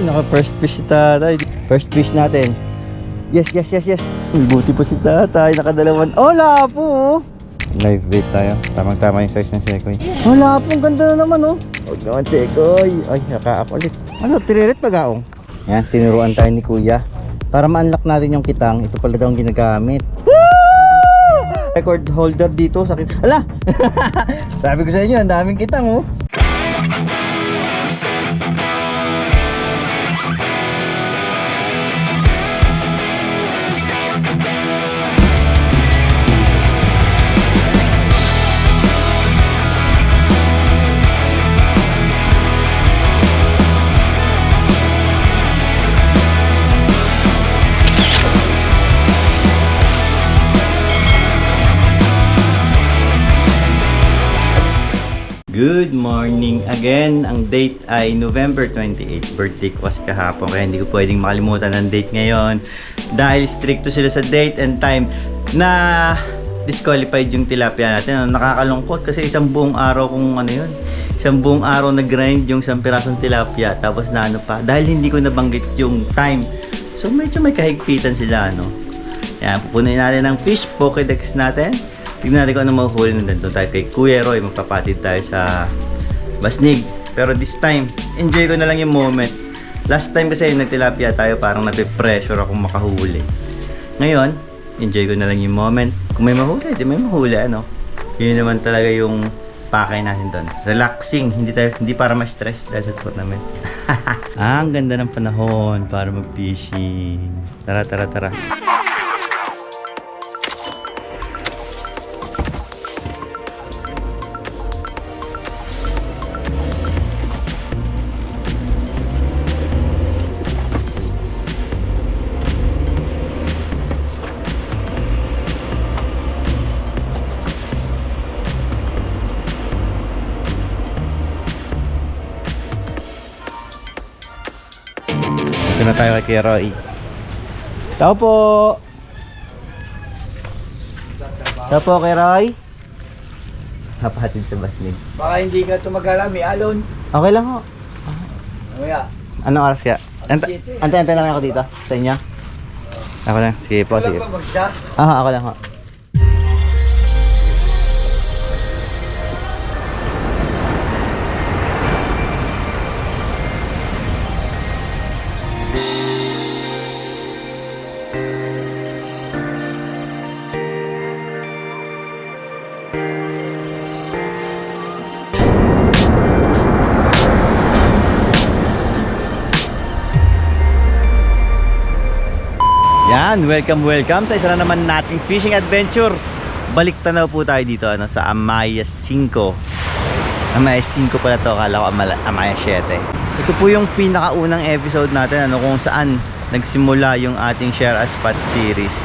naka first fish si tatay. First fish natin. Yes. Buti po si tatay, nakadalawan. Oh, lapo. Live bait tayo. Tamang-tama yung size ng sekoy. Oh, lapo, ang ganda na naman, oh. Huwag naman sekoy. Ay, nakaakulit. Ano, tiririt pag-aong? Yan, tinuruan tayo ni kuya. Para ma-unlock natin yung kitang, ito pala daw ang ginagamit. Woo! Record holder dito, sakit. Ala! Sabi ko sa inyo, ang daming kitang, oh. Good morning again. Ang date ay November 28. Birthday ko kasi kahapon kaya hindi ko pwedeng makalimutan ang date ngayon. Dahil stricto sila sa date and time na disqualified yung tilapia natin. Nakakalungkot kasi isang buong araw kung ano yun. Isang buong araw na grind yung isang pirasong tilapia tapos na ano pa. Dahil hindi ko nabanggit yung time. So medyo may kahigpitan sila ano. Yan, pupunin natin ang fish Pokédex natin. Tignan natin kung ano mahuhuli na doon tayo kay Kuya Roy. Magpapatid tayo sa Basnig. Pero this time, enjoy ko na lang yung moment. Last time kasi yung nagtilapia tayo, parang nape-pressure akong makahuli. Ngayon, enjoy ko na lang yung moment. Kung may mahuli, di may mahuli, ano. Yun naman talaga yung pakay natin doon. Relaxing, hindi para ma-stress dahil sa tournament. Ang ganda ng panahon para mag-fishing. Tara. Ito na tayo kay Roy. Tao po. Tao po kay Roy. Hapahatid sa Basnig. Baka hindi ka tumagala, may alon. Okay lang ho. Mamaya. Anong oras kaya? Antay lang ako dito sa inyo. Ako lang. Sige po. Sige. Wala ba magsa? Ako lang ho. Yan, welcome sa isa na naman nating fishing adventure. Balik tanaw po tayo dito ano, sa Amaya 5. Amaya 5 pala to, akala ko Amaya 7. Ito po yung pinakaunang episode natin ano, kung saan nagsimula yung ating Share a Spot series.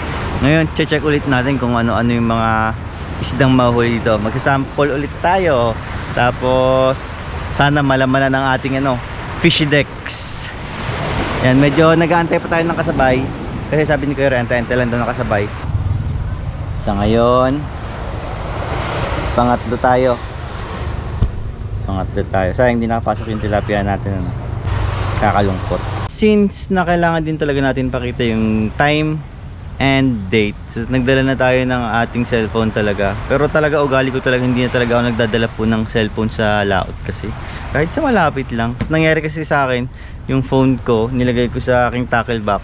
Ngayon, check ulit natin kung ano-ano yung mga isdang mahuli dito. Magsasample ulit tayo. Tapos, sana malaman na ng ating ano, fish decks. Yan, medyo nag-aantay pa tayo ng kasabay. Kasi sabi ni Kuya Ren, antay lang daw nakasabay. Sa ngayon, pangatlo tayo. Sayang hindi nakapasok yung tilapia natin. Ano? Kakalungkot. Since na kailangan din talaga natin pakita yung time and date. So, nagdala na tayo ng ating cellphone talaga. Pero talaga ugali ko talaga, hindi na talaga ako nagdadala po ng cellphone sa laot kasi. Kahit sa malapit lang. Nangyari kasi sa akin, yung phone ko, nilagay ko sa aking tackle box.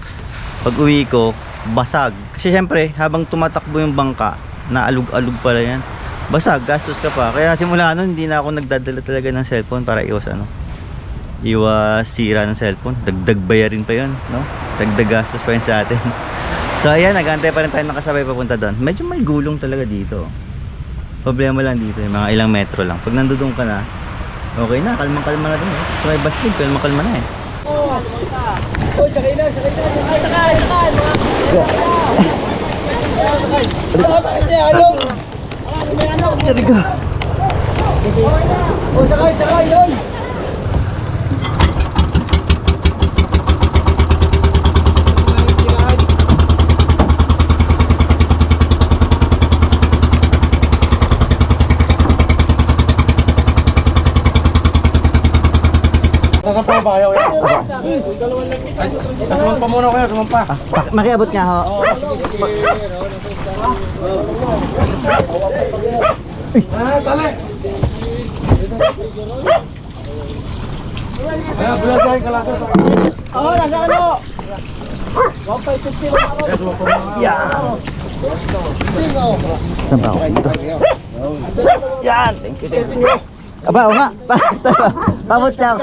Pag uwi ko, basag. Kasi syempre, habang tumatakbo yung bangka, naalug-alug pala yan. Basag, gastos ka pa. Kaya simula nun, hindi na ako nagdadala talaga ng cellphone para iwas sira ng cellphone. Dagdag bayarin pa yun, no? Dagdag gastos pa yun sa atin. So ayan, nag-aantay pa rin tayo nakasabay papunta doon. Medyo may gulong talaga dito. Problema lang dito, yung mga ilang metro lang. Pag nandudong ka na, okay na, kalmang-kalma na din. Try Basnig, kalma-kalma na eh. Oh, sakay na. Sakay. Bakit niya, along? Sorry ko. Oh, sakay, yun. Nakapabayaw yan. Sumampa muna kayo, sumampa. Makiabot nga ho. Tali. Ayan, bilang sa akin kalasa sa akin. Oo, nasa ano? 1,550 lang ako. Yan. Saan ba ako? Dito. Yan. Thank you. Aba, o nga. Pamot lang.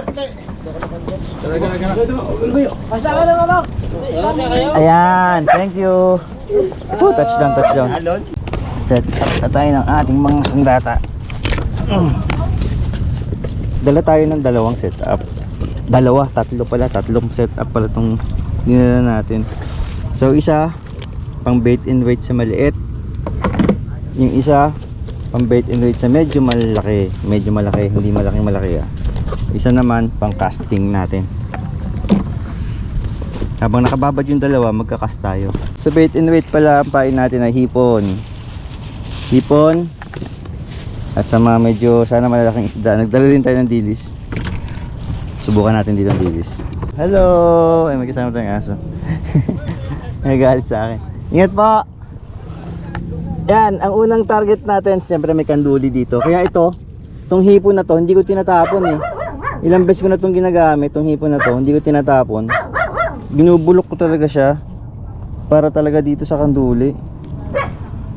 Nasa ano naman? Ayan. Thank you. Touchdown, touchdown. Set up na tayo ng ating mga sandata. Dala tayo ng dalawang setup. Tatlong setup pala itong dinala natin. So isa pang bait and weight sa maliit, yung isa pang bait and weight sa medyo malaki, hindi malaki. Isa naman pang casting natin. Habang nakababad yung dalawa, magka-cast tayo. Sa bait and weight pala, ang pain natin ay hipon at sa mga medyo sana malalaking isda. Nagdala din tayo ng dilis. Subukan natin dito ng dilis. Hello! Ay, may kasama tayong aso. Nagagalit sa akin. Ingat po! Yan, ang unang target natin, siyempre may kanduli dito. Kaya itong hipon na to, hindi ko tinatapon eh. Ilang beses ko na itong ginagamit, itong hipon na to, hindi ko tinatapon. Binubulok ko talaga siya para talaga dito sa kanduli.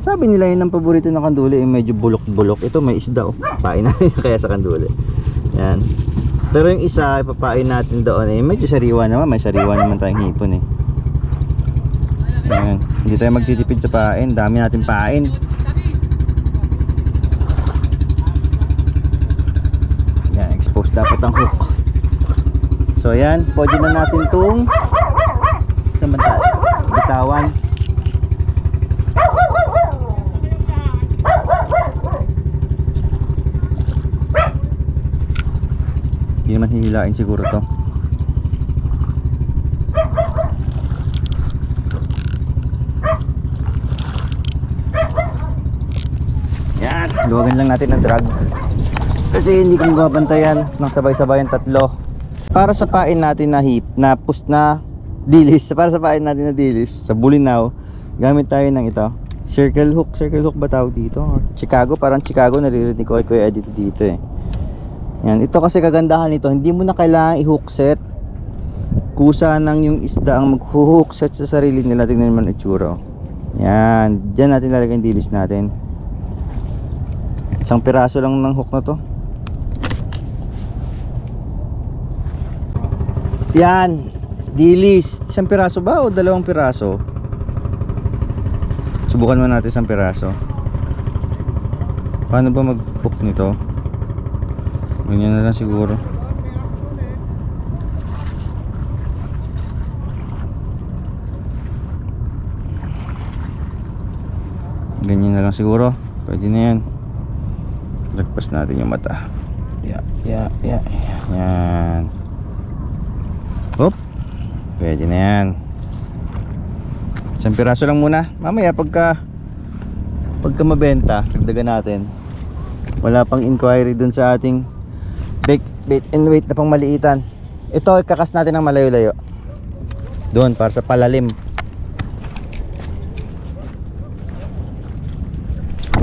Sabi nila yun ang paborito ng kanduli, medyo bulok-bulok. Ito may isda oh. Pain natin kaya sa kanduli. Yan. Pero yung isa, ipapain natin doon medyo sariwa naman. May sariwa naman tayong hipon eh. Yan. Hindi tayo magtitipid sa pain. Dami natin pain. Yan, expose dapat ang hook. So yan, pwede na natin itong bitawan. Hindi naman hihilain siguro to. Yan, luwagan lang natin ang drag kasi hindi ko mababantayan ng sabay-sabayan tatlo. Para sa pain natin na post na dilis, sa bulinaw, gamit tayo ng ito circle hook ba tawag dito? Or Chicago, parang Chicago, naririnig ko Kuya Eddie dito eh. Yan, ito kasi kagandahan nito, hindi mo na kailangan i-hook set. Kusa nang yung isda ang mag-hook set sa sarili nila. Tingnan naman itsura. Yan, dyan natin lalagay yung dilis natin. Isang piraso lang ng hook na to. Yan, dilis. Isang piraso ba o dalawang piraso? Subukan mo natin isang piraso. Paano ba mag-hook nito? Ganyan na lang siguro. Ganyan na lang siguro. Pwede na yan. Lagpas natin yung mata. Yan. Hop. Pwede na yan. Isang piraso lang muna. Mamaya pagka mabenta, dagdagan natin. Wala pang inquiry dun sa ating bait and weight na pang maliitan. Ito ikakas natin ng malayo-layo doon para sa palalim.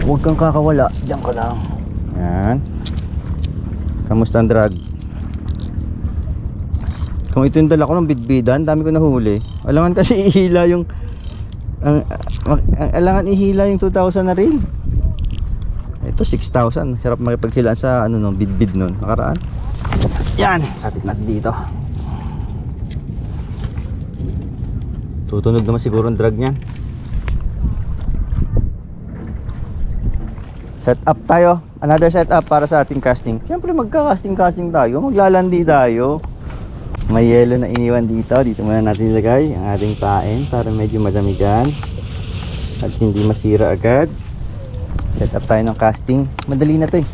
Huwag kang kakawala, diyan ka lang. Yan. Kamusta ang drag? Kung ito yung dala ko ng bidbidan, dami ko nahuli. Alangan kasi ihila yung alangan ihila yung 2,000 na rin. Ito 6,000. Sarap makipaghilaan sa bidbid nun nakaraan. Yan, sapit natin dito. Tutunog naman siguro ang drag niyan. Set up tayo. Another set up para sa ating casting. Siyempre magka-casting tayo. Maglalandi tayo. May yelo na iniwan dito. Dito muna natin ilagay ang ating pain para medyo madamigan at hindi masira agad. Set up tayo ng casting. Madali na to eh.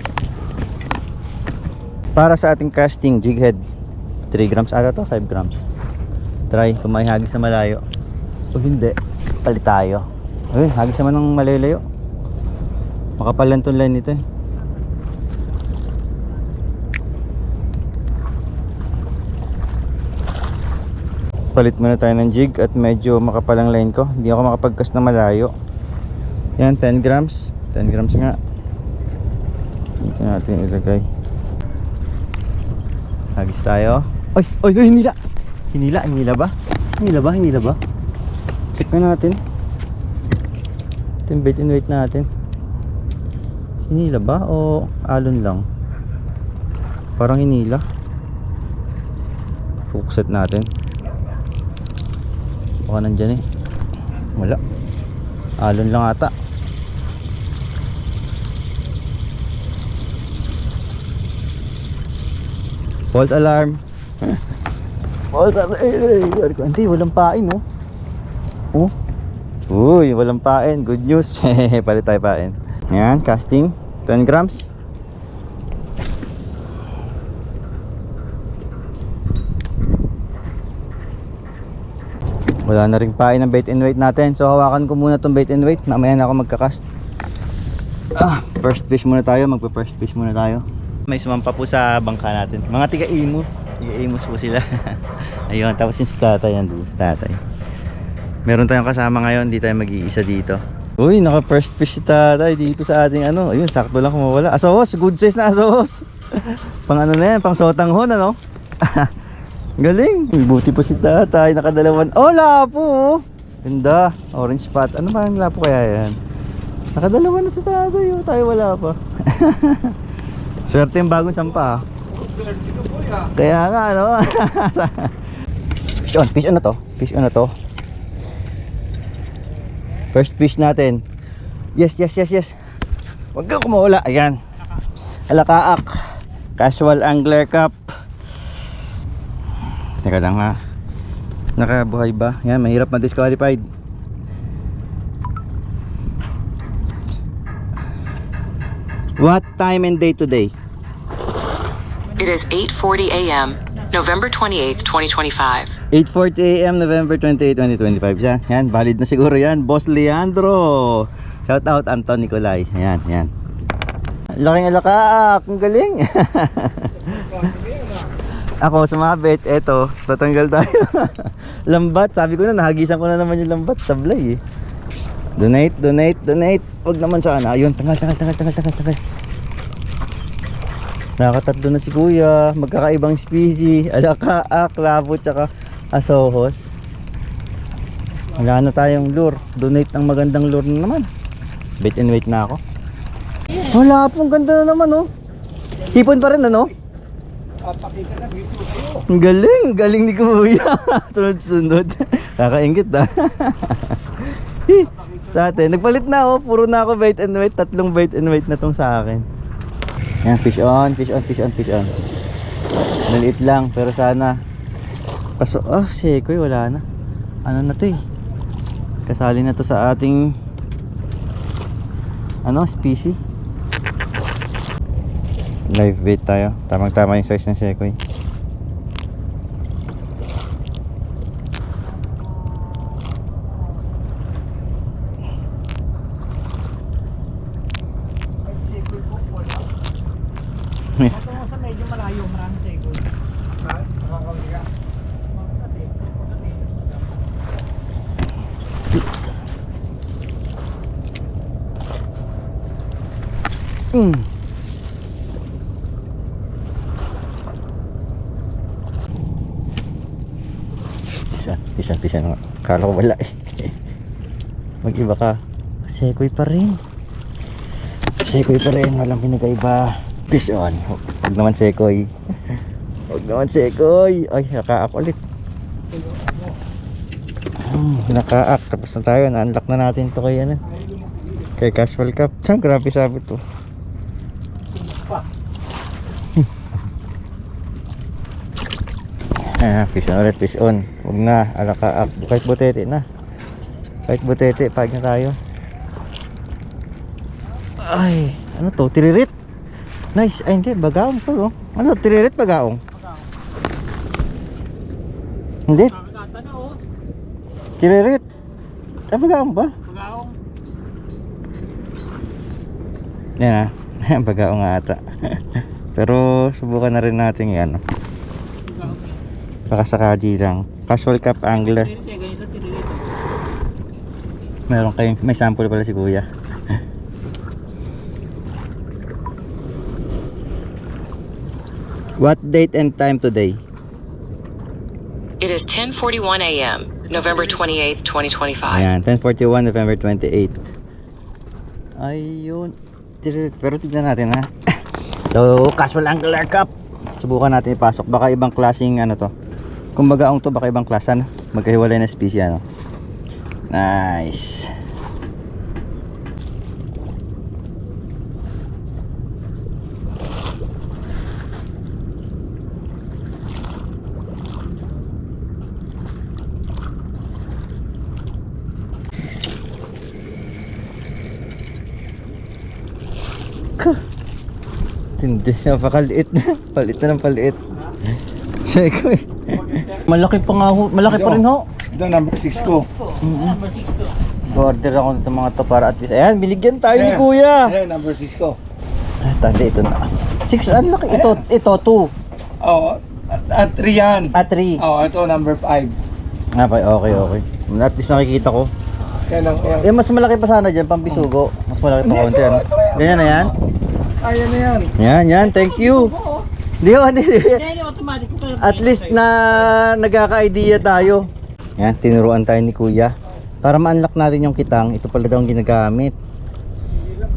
Para sa ating casting jig head, 3 grams ata to, 5 grams. Try kung may hagis na malayo. Pag hindi, palit tayo. Ayun, hagis naman ng malayo-layo. Makapalan tong line nito eh. Palit muna tayo ng jig at medyo makapal ang line ko. Hindi ako makapagcast na malayo. Yan, 10 grams. 10 grams nga. Dito natin ilagay. Hagis tayo. Ay! Ay! Ay! Hinila! Hinila! Hinila ba? Hinila ba? Hinila ba? Check na natin. Ito yung bait and weight natin. Hinila ba o alon lang? Parang hinila. Focus natin. Baka nandyan eh. Wala. Alon lang ata. False alarm. False alarm. Hindi, walang pain oh. Oh. Uy, walang pain. Good news. Palit tayo pain. Ayan, casting. 10 grams. Wala na ring pain ng bait and weight natin. So hawakan ko muna tong bait and weight. Mamaya na ako magkakast. First fish muna tayo. Magpa-first fish muna tayo. May sumampa po sa bangka natin. Mga tiga-imus. Tiga-imus po sila. Ayun, tapos yung si tatay yan doon. Si tatay. Meron tayong kasama ngayon. Hindi tayo mag-iisa dito. Uy, naka first fish si tatay dito sa ating ano. Ayun, sakto lang kumawala. Asohos, good size na asohos. Pang ano na yan, pang sotanghon ano. Galing. Buti po si tatay. Nakadalawan. Oh, lapo. Ganda. Orange spot. Ano ba ang lapo kaya yan? Nakadalawa na si tatay. Oh, tayo wala pa. Swerte yung bagong sampa. Kaya nga ano. Fish on. Fish on na to. Fish on na to. First fish natin. Yes, yes, yes, yes. Huwag kang kumawala. Ayan. Alakaak. Casual Angler Cup. Teka lang ha. Nakabuhay ba? Yan, mahirap ma-disqualified. What time and day today? It is 8:40 a.m., November 28th, 2025. 8:40 AM, November 28, 2025. Yan, valid na siguro yan. Boss Leandro. Shout out Anton Nicolay. Ayan, yan. Laking alakaak. Ang galing. Ako sumabit, eto, tatanggal tayo. Lambat, sabi ko na, nahagisan ko na naman yung lambat, sablay eh. Donate, donate, donate. Huwag naman sana. Ayun, tangal. Nakatatlo na si kuya. Magkakaibang species. Alakaak, labo, tsaka asohos. Wala na tayong lure. Donate ng magandang lure na naman. Bait and weight na ako. Wala pong ganda na naman oh. Hipon pa rin ano? Papakita na video sa'yo. Ang galing ni kuya. Sunod-sunod. Kakaingit ah. Sa atin, nagpalit na oh. Puro na ako bait and weight. 3 bait and weight na tong sa akin. Yan, fish on. Maliit lang, pero sana. Kaso, sekoy, wala na. Ano na to eh. Kasali na to sa ating species. Live bait tayo. Tamang-tama yung size ng sekoy. Ito mo sa medyo malayo, maraming sekoy. Nakakawala. Pisa nga. Kala ko wala eh. Mag-iba ka. Sekoy pa rin. Walang pinagkaiba. Fish on. Huwag naman sekoy. Ay, nakaak ulit. Nakaak. Tapos na tayo. Na-unlock na natin to kay kay Casual Cup. Saan grabe sabi to. Fish on ulit, fish on. Huwag na, alakaak. Kahit butete na. Pag na tayo. Ay, ano to? Tiririt. Nice. Ay, hindi, bagaong to. Ano, tiririt, bagaong? Hindi. Tiririt. Ay, bagaong ba? Pagaong. Yan bagaong nga ata. Pero, subukan na rin natin yan. Baka sakali lang. Casual cap angler. Meron kayong, may sample pala si kuya. What date and time today? It is 10:41 a.m., November 28th, 2025. Ayan, 10:41 November 28. Ayun. Pero tignan natin ha. So, casual angler cup. Subukan natin ipasok. Baka ibang klaseng ano to. Kung bagaong to, baka ibang klase ano. Magkahiwalay na species ano. Nice. Hindi, napakaliit na. Palit na ng paliit. Seko eh. Malaki pa nga ho. Malaki pa rin ho. Ito, number 6 ko. Order ako nito mga to para at least. Ayan, biligyan tayo ni kuya. Ayan, number 6 ko. Ah, tanda ito na. 6, ang laki. Ito 2. Oo, at 3 yan. Ah, 3. Oo, ito, number 5. Okay. At least nakikita ko. Yan ang, yan. Eh, mas malaki pa sana dyan, pampisugo. Mas malaki pa konti, ano? Ganyan na yan? Ayan na yan. Yan, thank you. Hindi. automatic. At least na nagkaka-idea tayo. Yan, tinuruan tayo ni kuya. Para ma-unlock natin yung kitang, ito pala daw ang ginagamit.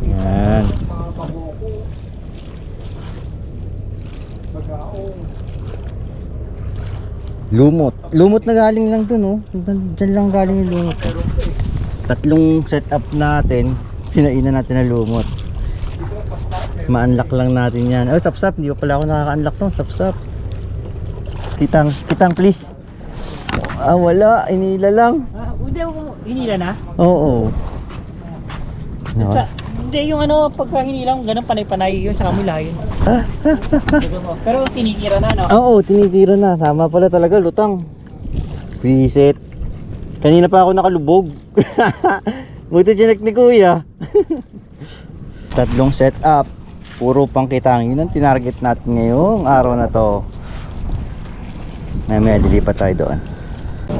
Yan. Mga paboko. Bagaong. Lumot na galing lang dun, oh. Diyan lang galing yung lumot. Tatlong setup natin, pinainan natin na lumot. Ma-unlock lang natin yan. Oh, sapsap, hindi pa pala ako nakaka-unlock to. Sapsap. Kitang please. Ah, wala, inila lang. Hindi ako hinila na. Oo. No. Hindi yung ano, pagka hinila mo, ganun panay-panay yung sa kamulayan. Pero tinitira na, no? Oo, tinitira na. Tama pala talaga, lutang. Preset. Kanina pa ako nakalubog. Buti chinek ni kuya. Tatlong setup. Puro pang kitang. Yun ang tinarget natin ngayong araw na to. Mamaya lilipat tayo doon.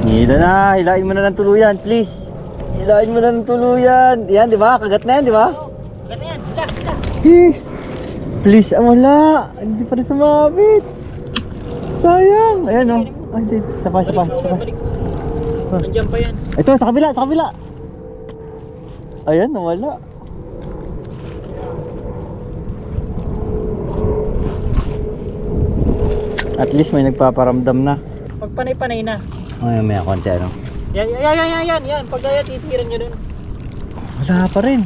Hila na. Hilain mo na ng tuluyan, please. Hilain mo na ng tuluyan. Yan, di ba? Kagat na yan, di ba? Ganyan, Please, wala. Hindi pa rin sumabit. Sayang. Ayan, oh. Ay, hindi. Sapa. Nandiyan pa yan. Ito, sa kabila. Ayan, nawala. At least may nagpaparamdam na. Pag panay-panay na. Ay, may konti ano. Yan. Pag kaya titiran nyo dun. Wala pa rin.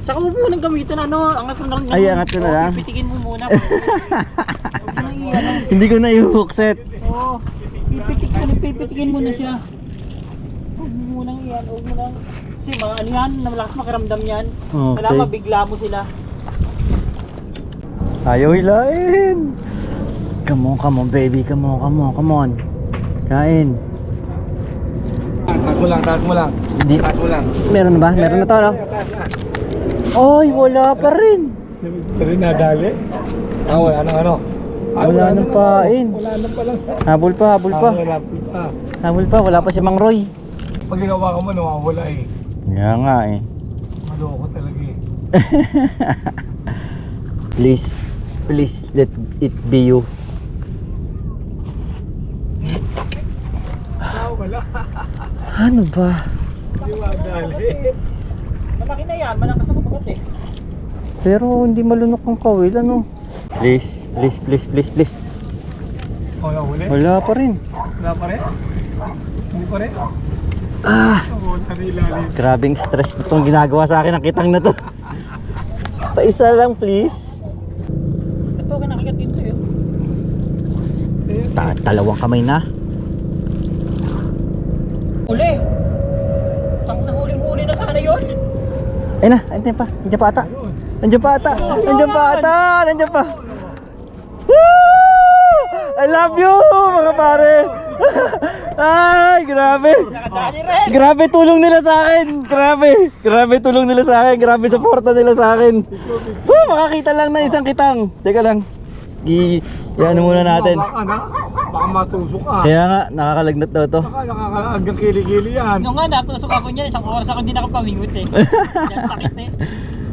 Saka mo po nang gamitin, ano, angat mo na lang. Ay, angat ko na lang. Pipitikin mo muna. Huwag mo nang iyan. Hindi ko na i-hook set. Oo. Pipitikin mo na siya. Huwag mo munang iyan. Huwag mo nang... Kasi mga ano yan, malakas makaramdam yan. Okay. Kailangan mabigla mo sila. Ayaw hilain. Come on baby. Come on. Kain. Taat mo lang. Hindi. Taat mo lang. Meron na ba? Meron na to, no? Ay, wala pa rin. Ito rin nadali. Wala nang ano. Wala nang pain. Wala nang palang. Habol pa. Wala pa. Wala pa si Mang Roy. Pag ginawa ko mo, nawawala eh. Kaya nga eh. Maloko talaga eh. Please let it be you. Wala. Ano ba? Hindi madali. Malaki na yan, malakas ako bagat eh. Pero hindi malunok ang kawil, ano? Please. Huli? Wala pa rin. Wala pa rin? Hindi pa rin? Wala na ilalim. Grabing stress itong ginagawa sa akin ang kitang na to. Paisa lang please. Ito ka nakagat dito yun. Dalawang kamay na. Huli! Tang na huling-huli na sana yun. Ayun na, andiyan pa. Andiyan pa ata. Woo! I love you mga pare. Ay, grabe. Nakadali rin. Grabe tulong nila sa akin. Grabe tulong nila sa akin. Grabe suporta nila sa akin. Makakita lang ng isang kitang. Teka lang. Ano muna natin. Ano? Baka matusok ka. Kaya nga, nakakalagnat daw to. Baka nakakalagang kili-kili yan. Nung nga, natusok ako niyan, isang oras ako hindi nakapamingwit eh. Yan, sakit eh.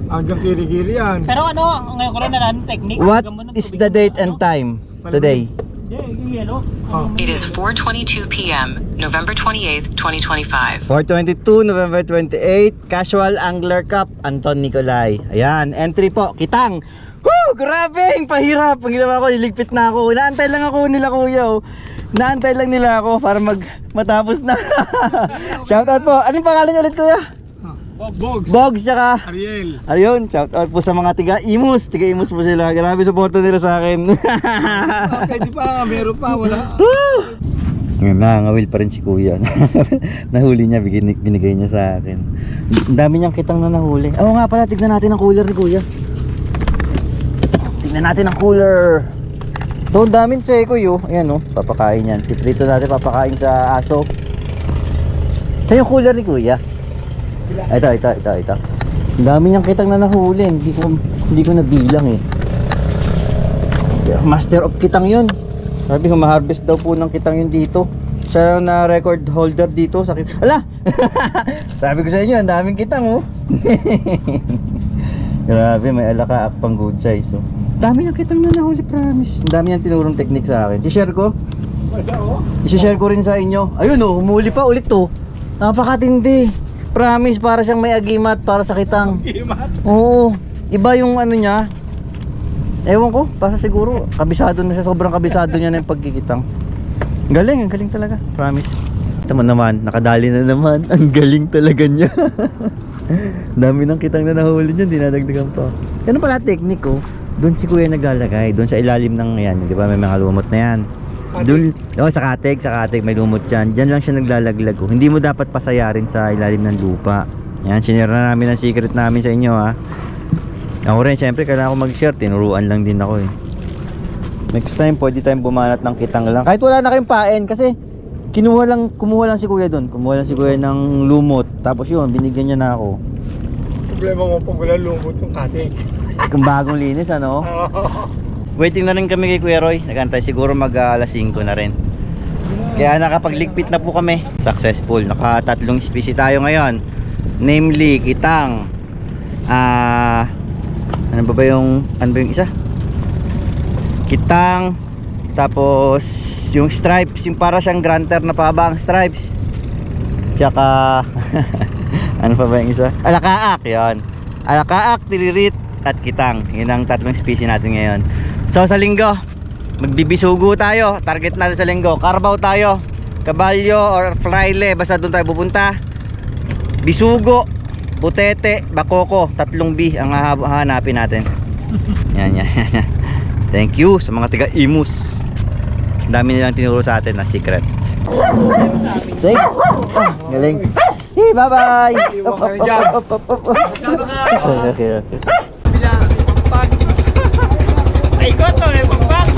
Hanggang kili-kili yan. Pero ano, ngayon ko rin na ng technique. What Gamon ng is tubig the mo, date ano? and time today? Yung yellow. Oh. It is 4:22 p.m., November 28th, 2025. 422, November 28, Casual Angler Cup, Anton Nicolay. Ayan, entry po, Kitang. Woo! Grabe! Ang pahirap. Ang ginawa ko, niligpit na ako. Naantay lang ako nila kuya. Oh. Naantay lang nila ako para matapos na. Shoutout po. Anong pangalan niyo ulit kuya? Bogs. Bogs tsaka Ariel. ayun, shoutout po sa mga tiga-Imus. Tiga-Imus po sila. Grabe suporta nila sa akin. Pwede pa, meron pa, wala. Ngayon, nangangawil pa rin si kuya. Nahuli niya, binigay niya sa akin. Ang dami niyang kitang na nahuli. Oo nga pala, tignan natin ang cooler ni kuya. Tignan natin ang cooler. Doon daming sekoy oh. Ayan oh, papakain yan. Piprito natin, papakain sa aso. Saan yung cooler ni kuya? Ito. Ang dami niyang kitang na nahuli. Hindi ko nabilang eh. Master of kitang yun. Sabi ko, ma-harvest daw po ng kitang yun dito. Siya na record holder dito. Ala! Sabi ko sa inyo, ang daming kitang oh. Grabe, may alaka pang good size oh. Dami niyang kitang na nahuli, promise. Ang dami niyang tinurong technique sa akin. I-share ko. I-share ko rin sa inyo. Ayun oh, humuli pa ulit to. Napakatindi. Promise, para siyang may agimat para sa kitang. Imat. Oo, iba yung ano niya. Ewan ko, basta siguro kabisado na siya, sobrang kabisado niya na yung pagkikitang. Ang galing talaga, promise. Ito mo naman, nakadali na naman. Ang galing talaga niya. Dami ng kitang na nahuli niya, dinadagdagan pa. Ano pala technique ko? Doon si kuya naglalagay, doon sa ilalim ng yan, di ba may mga lumot na yan. Doon, sa katig may lumot dyan. Dyan lang siya naglalaglag. Oh. Hindi mo dapat pasayarin sa ilalim ng lupa. Yan, sinare na namin ang secret namin sa inyo ha. Ako rin, syempre kailangan ko mag-share. Tinuruan lang din ako eh. Next time, pwede tayong bumanat ng kitang lang. Kahit wala na kayong pain kasi kumuha lang si kuya doon. Kumuha lang si kuya ng lumot. Tapos yun, binigyan niya na ako. Problema mo pag wala lumot yung kating. Kung bagong linis ano. Waiting na rin kami kay Kuya Roy. Nagantay siguro mag alas 5 na rin. Kaya nakapagligpit na po kami. Successful. Naka 3 species tayo ngayon. Namely, kitang. Ano ba yung isa? Kitang. Tapos yung stripes, yung para siyang granter na pahabang stripes. Tsaka ano pa ba yung isa? Alakaak, yun. Alakaak, tiririt, at kitang. Yun ang 3 species natin ngayon. So sa linggo, magbibisugo tayo. Target natin sa linggo, Carabao tayo, Caballo or Fraile, basta doon tayo pupunta. Bisugo, Butete, Bakoko, 3 B ang hahanapin natin. Yan. Thank you sa mga tiga-Imus. Dami nilang tinuro sa atin na secret. Say, galing. Hey, bye-bye. Okay. Ay, got to eh, pagpag.